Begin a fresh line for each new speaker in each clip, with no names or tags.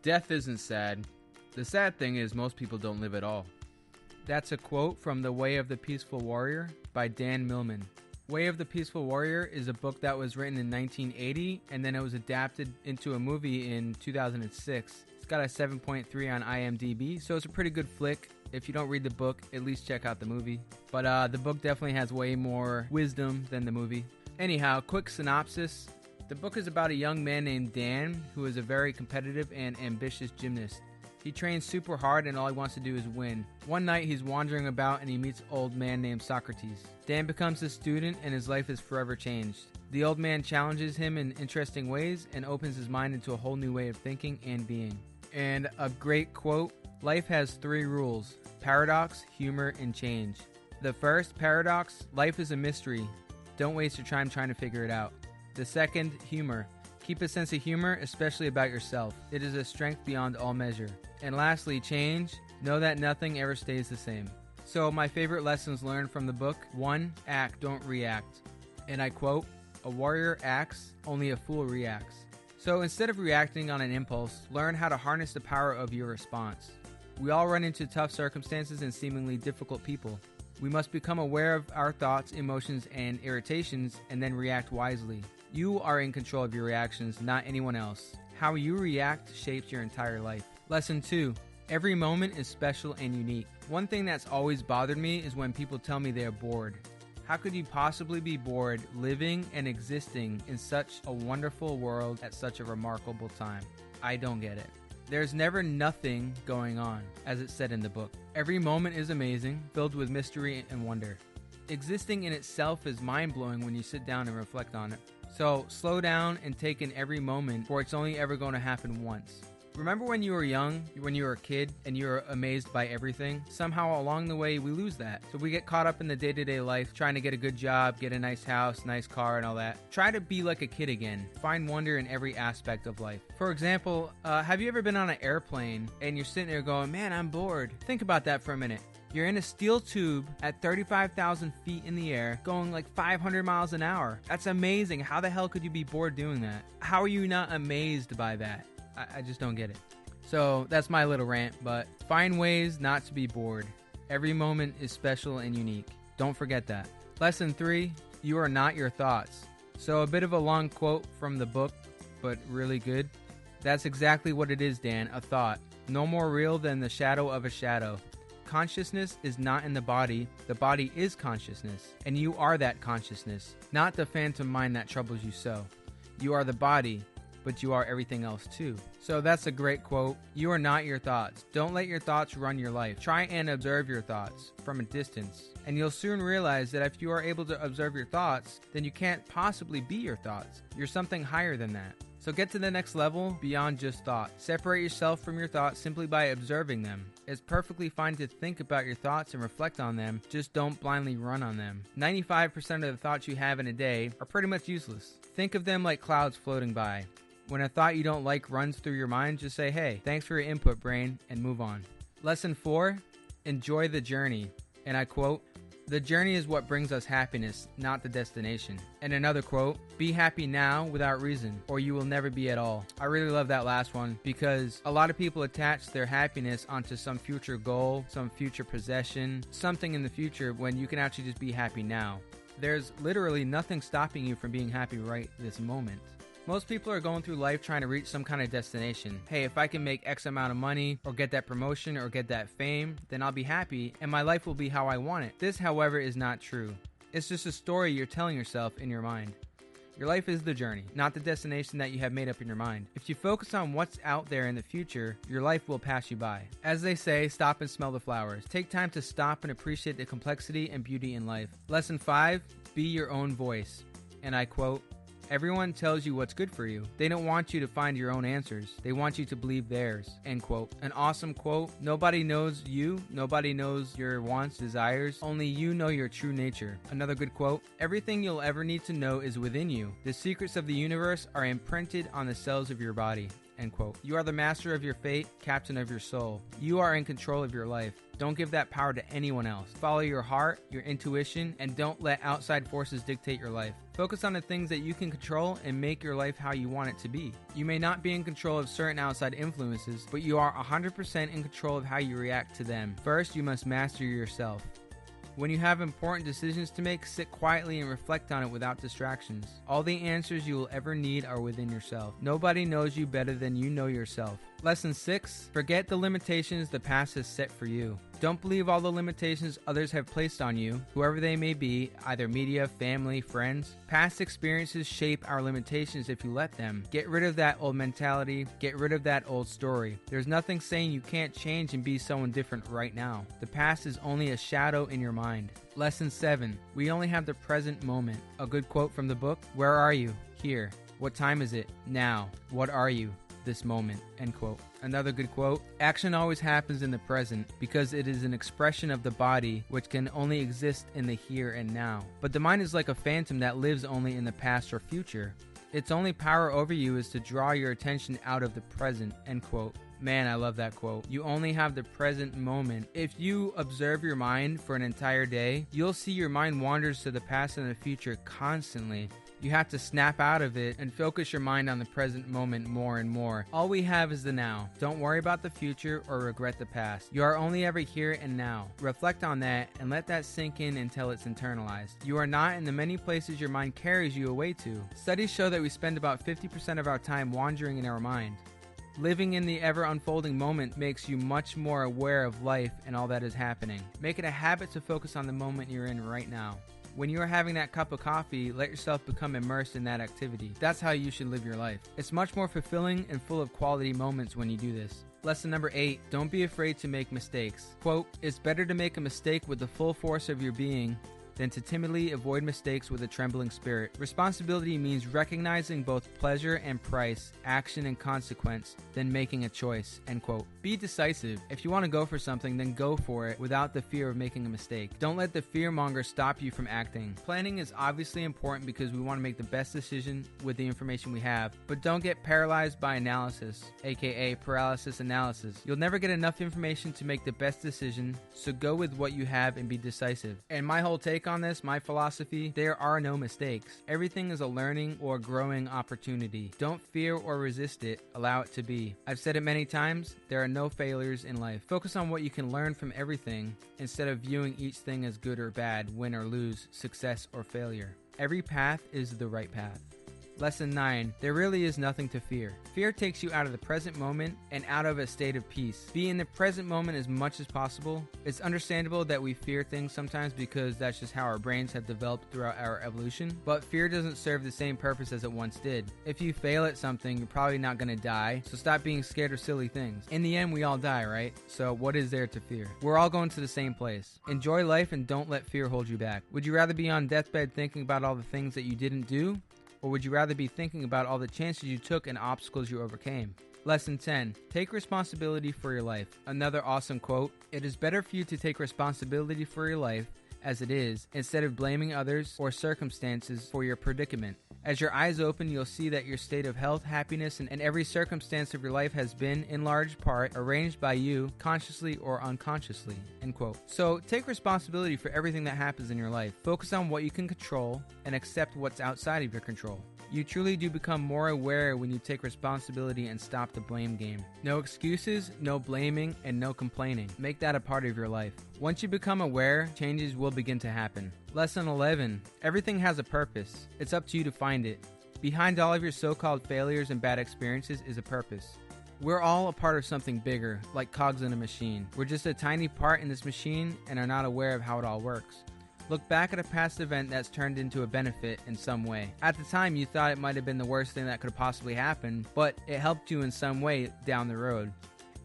Death isn't sad. The sad thing is most people don't live at all. That's a quote from The Way of the Peaceful Warrior by Dan Millman. Way of the Peaceful Warrior is a book that was written in 1980 and then it was adapted into a movie in 2006. It's got a 7.3 on IMDb, so it's a pretty good flick. If you don't read the book, at least check out the movie. But the book definitely has way more wisdom than the movie. Anyhow, quick synopsis. The book is about a young man named Dan who is a very competitive and ambitious gymnast. He trains super hard and all he wants to do is win. One night he's wandering about and he meets an old man named Socrates. Dan becomes his student and his life is forever changed. The old man challenges him in interesting ways and opens his mind into a whole new way of thinking and being. And a great quote, life has 3 rules: paradox, humor, and change. The first, paradox, life is a mystery. Don't waste your time trying to figure it out. The second, humor. Keep a sense of humor, especially about yourself. It is a strength beyond all measure. And lastly, change. Know that nothing ever stays the same. So my favorite lessons learned from the book: 1. Act, don't react. And I quote, a warrior acts, only a fool reacts. So instead of reacting on an impulse, learn how to harness the power of your response. We all run into tough circumstances and seemingly difficult people. We must become aware of our thoughts, emotions, and irritations and then react wisely. You are in control of your reactions, not anyone else. How you react shapes your entire life. Lesson 2. Every moment is special and unique. One thing that's always bothered me is when people tell me they are bored. How could you possibly be bored living and existing in such a wonderful world at such a remarkable time? I don't get it. There's never nothing going on, as it said in the book. Every moment is amazing, filled with mystery and wonder. Existing in itself is mind-blowing when you sit down and reflect on it. So slow down and take in every moment, for it's only ever going to happen once. Remember when you were young, when you were a kid, and you were amazed by everything? Somehow along the way, we lose that. So we get caught up in the day-to-day life, trying to get a good job, get a nice house, nice car, and all that. Try to be like a kid again. Find wonder in every aspect of life. For example, have you ever been on an airplane, and you're sitting there going, man, I'm bored? Think about that for a minute. You're in a steel tube at 35,000 feet in the air, going like 500 miles an hour. That's amazing. How the hell could you be bored doing that? How are you not amazed by that? I just don't get it. So that's my little rant, but find ways not to be bored. Every moment is special and unique. Don't forget that. Lesson 3, you are not your thoughts. So a bit of a long quote from the book, but really good. That's exactly what it is, Dan, a thought. No more real than the shadow of a shadow. Consciousness is not in the body is consciousness, and you are that consciousness, not the phantom mind that troubles you so. You are the body, but you are everything else too. So that's a great quote. You are not your thoughts. Don't let your thoughts run your life. Try and observe your thoughts from a distance, and you'll soon realize that if you are able to observe your thoughts, then you can't possibly be your thoughts. You're something higher than that. So get to the next level beyond just thought. Separate yourself from your thoughts simply by observing them. It's perfectly fine to think about your thoughts and reflect on them, just don't blindly run on them. 95% of the thoughts you have in a day are pretty much useless. Think of them like clouds floating by. When a thought you don't like runs through your mind, just say, hey, thanks for your input, brain, and move on. Lesson 4, enjoy the journey. And I quote, the journey is what brings us happiness, not the destination. And another quote, be happy now without reason, or you will never be at all. I really love that last one because a lot of people attach their happiness onto some future goal, some future possession, something in the future when you can actually just be happy now. There's literally nothing stopping you from being happy right this moment. Most people are going through life trying to reach some kind of destination. Hey, if I can make X amount of money or get that promotion or get that fame, then I'll be happy and my life will be how I want it. This, however, is not true. It's just a story you're telling yourself in your mind. Your life is the journey, not the destination that you have made up in your mind. If you focus on what's out there in the future, your life will pass you by. As they say, stop and smell the flowers. Take time to stop and appreciate the complexity and beauty in life. Lesson 5, be your own voice. And I quote, everyone tells you what's good for you. They don't want you to find your own answers. They want you to believe theirs. End quote. An awesome quote. Nobody knows you. Nobody knows your wants, desires. Only you know your true nature. Another good quote. Everything you'll ever need to know is within you. The secrets of the universe are imprinted on the cells of your body. End quote. You are the master of your fate, captain of your soul. You are in control of your life. Don't give that power to anyone else. Follow your heart, your intuition, and don't let outside forces dictate your life. Focus on the things that you can control and make your life how you want it to be. You may not be in control of certain outside influences, but you are 100% in control of how you react to them. First, you must master yourself. When you have important decisions to make, sit quietly and reflect on it without distractions. All the answers you will ever need are within yourself. Nobody knows you better than you know yourself. Lesson 6. Forget the limitations the past has set for you. Don't believe all the limitations others have placed on you, whoever they may be, either media, family, friends. Past experiences shape our limitations if you let them. Get rid of that old mentality. Get rid of that old story. There's nothing saying you can't change and be someone different right now. The past is only a shadow in your mind. Lesson 7. We only have the present moment. A good quote from the book. Where are you? Here. What time is it? Now. What are you? This moment. End quote. Another good quote. Action always happens in the present because it is an expression of the body which can only exist in the here and now. But the mind is like a phantom that lives only in the past or future. Its only power over you is to draw your attention out of the present. End quote. Man, I love that quote. You only have the present moment. If you observe your mind for an entire day, you'll see your mind wanders to the past and the future constantly. You have to snap out of it and focus your mind on the present moment more and more. All we have is the now. Don't worry about the future or regret the past. You are only ever here and now. Reflect on that and let that sink in until it's internalized. You are not in the many places your mind carries you away to. Studies show that we spend about 50% of our time wandering in our mind. Living in the ever-unfolding moment makes you much more aware of life and all that is happening. Make it a habit to focus on the moment you're in right now. When you are having that cup of coffee, let yourself become immersed in that activity. That's how you should live your life. It's much more fulfilling and full of quality moments when you do this. Lesson number 8, don't be afraid to make mistakes. Quote, it's better to make a mistake with the full force of your being than to timidly avoid mistakes with a trembling spirit. Responsibility means recognizing both pleasure and price, action and consequence, then making a choice. End quote. Be decisive. If you want to go for something, then go for it without the fear of making a mistake. Don't let the fearmonger stop you from acting. Planning is obviously important because we want to make the best decision with the information we have, but don't get paralyzed by analysis, aka paralysis analysis. You'll never get enough information to make the best decision, so go with what you have and be decisive. And my whole take on this, my philosophy, there are no mistakes. Everything is a learning or growing opportunity. Don't fear or resist it, allow it to be. I've said it many times, there are no failures in life. Focus on what you can learn from everything instead of viewing each thing as good or bad, win or lose, success or failure. Every path is the right path. Lesson 9. There really is nothing to fear. Fear takes you out of the present moment and out of a state of peace. Be in the present moment as much as possible. It's understandable that we fear things sometimes because that's just how our brains have developed throughout our evolution, but fear doesn't serve the same purpose as it once did. If you fail at something, you're probably not going to die, so stop being scared of silly things. In the end, we all die, right? So what is there to fear? We're all going to the same place. Enjoy life and don't let fear hold you back. Would you rather be on deathbed thinking about all the things that you didn't do? Or would you rather be thinking about all the chances you took and obstacles you overcame? Lesson 10. Take responsibility for your life. Another awesome quote. It is better for you to take responsibility for your life as it is, instead of blaming others or circumstances for your predicament. As your eyes open, you'll see that your state of health, happiness, and every circumstance of your life has been, in large part, arranged by you, consciously or unconsciously. End quote. So, take responsibility for everything that happens in your life. Focus on what you can control and accept what's outside of your control. You truly do become more aware when you take responsibility and stop the blame game. No excuses, no blaming, and no complaining. Make that a part of your life. Once you become aware, changes will begin to happen. Lesson 11. Everything has a purpose. It's up to you to find it. Behind all of your so-called failures and bad experiences is a purpose. We're all a part of something bigger, like cogs in a machine. We're just a tiny part in this machine and are not aware of how it all works. Look back at a past event that's turned into a benefit in some way. At the time, you thought it might have been the worst thing that could possibly happen, but it helped you in some way down the road.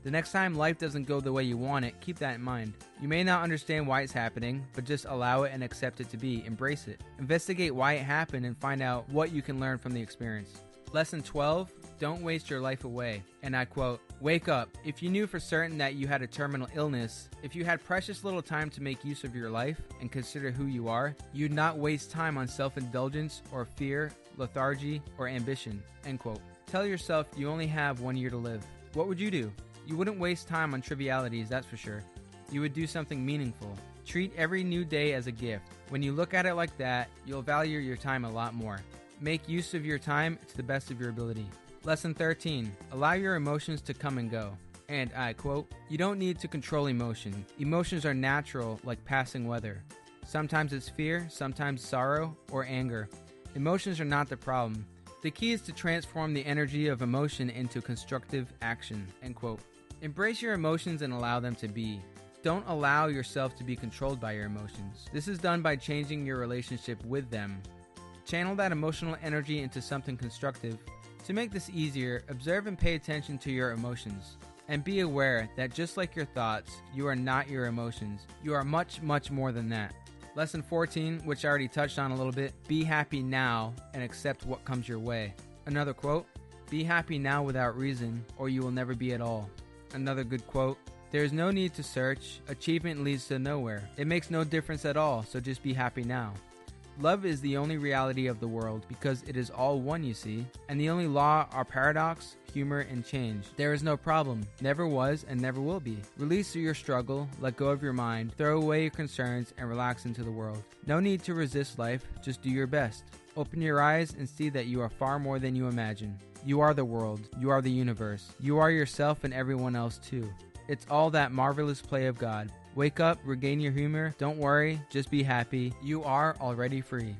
The next time life doesn't go the way you want it, keep that in mind. You may not understand why it's happening, but just allow it and accept it to be. Embrace it. Investigate why it happened and find out what you can learn from the experience. Lesson 12, don't waste your life away. And I quote, wake up. If you knew for certain that you had a terminal illness, if you had precious little time to make use of your life and consider who you are, you'd not waste time on self-indulgence or fear, lethargy, or ambition. End quote. Tell yourself you only have 1 year to live. What would you do? You wouldn't waste time on trivialities, that's for sure. You would do something meaningful. Treat every new day as a gift. When you look at it like that, you'll value your time a lot more. Make use of your time to the best of your ability. Lesson 13. Allow your emotions to come and go. And I quote, "You don't need to control emotion. Emotions are natural, like passing weather. Sometimes it's fear, sometimes sorrow, or anger. Emotions are not the problem. The key is to transform the energy of emotion into constructive action." End quote. Embrace your emotions and allow them to be. Don't allow yourself to be controlled by your emotions. This is done by changing your relationship with them. Channel that emotional energy into something constructive. To make this easier, observe and pay attention to your emotions. And be aware that just like your thoughts, you are not your emotions. You are much, much more than that. Lesson 14, which I already touched on a little bit, be happy now and accept what comes your way. Another quote, be happy now without reason, or you will never be at all. Another good quote, there is no need to search, achievement leads to nowhere. It makes no difference at all, so just be happy now. Love is the only reality of the world because it is all one, you see, and the only law are paradox, humor, and change. There is no problem, never was, and never will be. Release your struggle, let go of your mind, throw away your concerns, and relax into the world. No need to resist life, just do your best. Open your eyes and see that you are far more than you imagine. You are the world, you are the universe, you are yourself and everyone else too. It's all that marvelous play of God. Wake up, regain your humor, don't worry, just be happy. You are already free.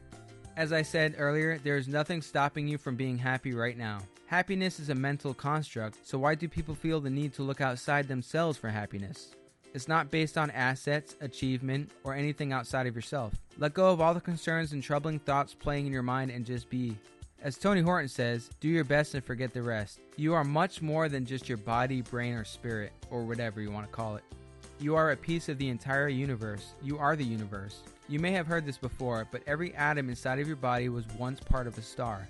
As I said earlier, there is nothing stopping you from being happy right now. Happiness is a mental construct, so why do people feel the need to look outside themselves for happiness? It's not based on assets, achievement, or anything outside of yourself. Let go of all the concerns and troubling thoughts playing in your mind and just be. As Tony Horton says, do your best and forget the rest. You are much more than just your body, brain, or spirit, or whatever you want to call it. You are a piece of the entire universe. You are the universe. You may have heard this before, but every atom inside of your body was once part of a star.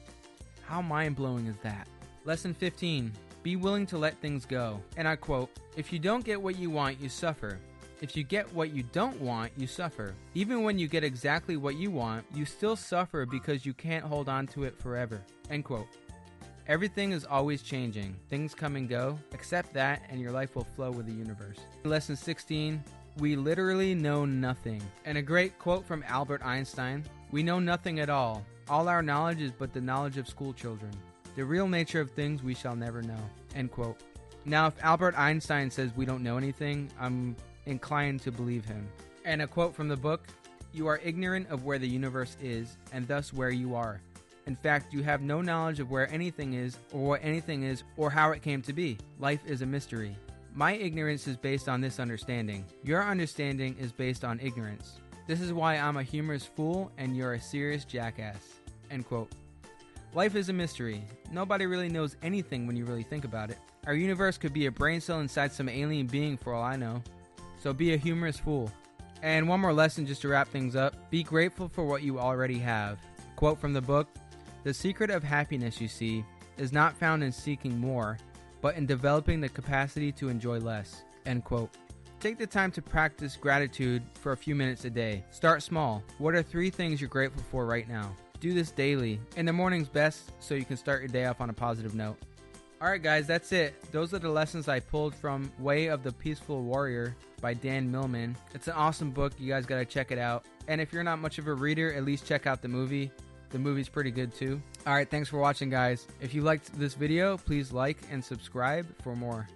How mind-blowing is that? Lesson 15. Be willing to let things go. And I quote, if you don't get what you want, you suffer. If you get what you don't want, you suffer. Even when you get exactly what you want, you still suffer because you can't hold on to it forever. End quote. Everything is always changing. Things come and go. Accept that and your life will flow with the universe. Lesson 16. We literally know nothing. And a great quote from Albert Einstein. We know nothing at all. All our knowledge is but the knowledge of school children. The real nature of things we shall never know. End quote. Now, if Albert Einstein says we don't know anything, I'm inclined to believe him. And a quote from the book, you are ignorant of where the universe is, and thus where you are. In fact, you have no knowledge of where anything is, or what anything is, or how it came to be. Life is a mystery. My ignorance is based on this understanding. Your understanding is based on ignorance. This is why I'm a humorous fool, and you're a serious jackass. End quote. Life is a mystery. Nobody really knows anything when you really think about it. Our universe could be a brain cell inside some alien being for all I know. So be a humorous fool. And one more lesson just to wrap things up. Be grateful for what you already have. Quote from the book, the secret of happiness, you see, is not found in seeking more, but in developing the capacity to enjoy less. End quote. Take the time to practice gratitude for a few minutes a day. Start small. What are 3 things you're grateful for right now? Do this daily. In the morning's best so you can start your day off on a positive note. Alright guys, that's it. Those are the lessons I pulled from Way of the Peaceful Warrior by Dan Millman. It's an awesome book. You guys gotta check it out. And if you're not much of a reader, at least check out the movie. The movie's pretty good too. Alright, thanks for watching guys. If you liked this video, please like and subscribe for more.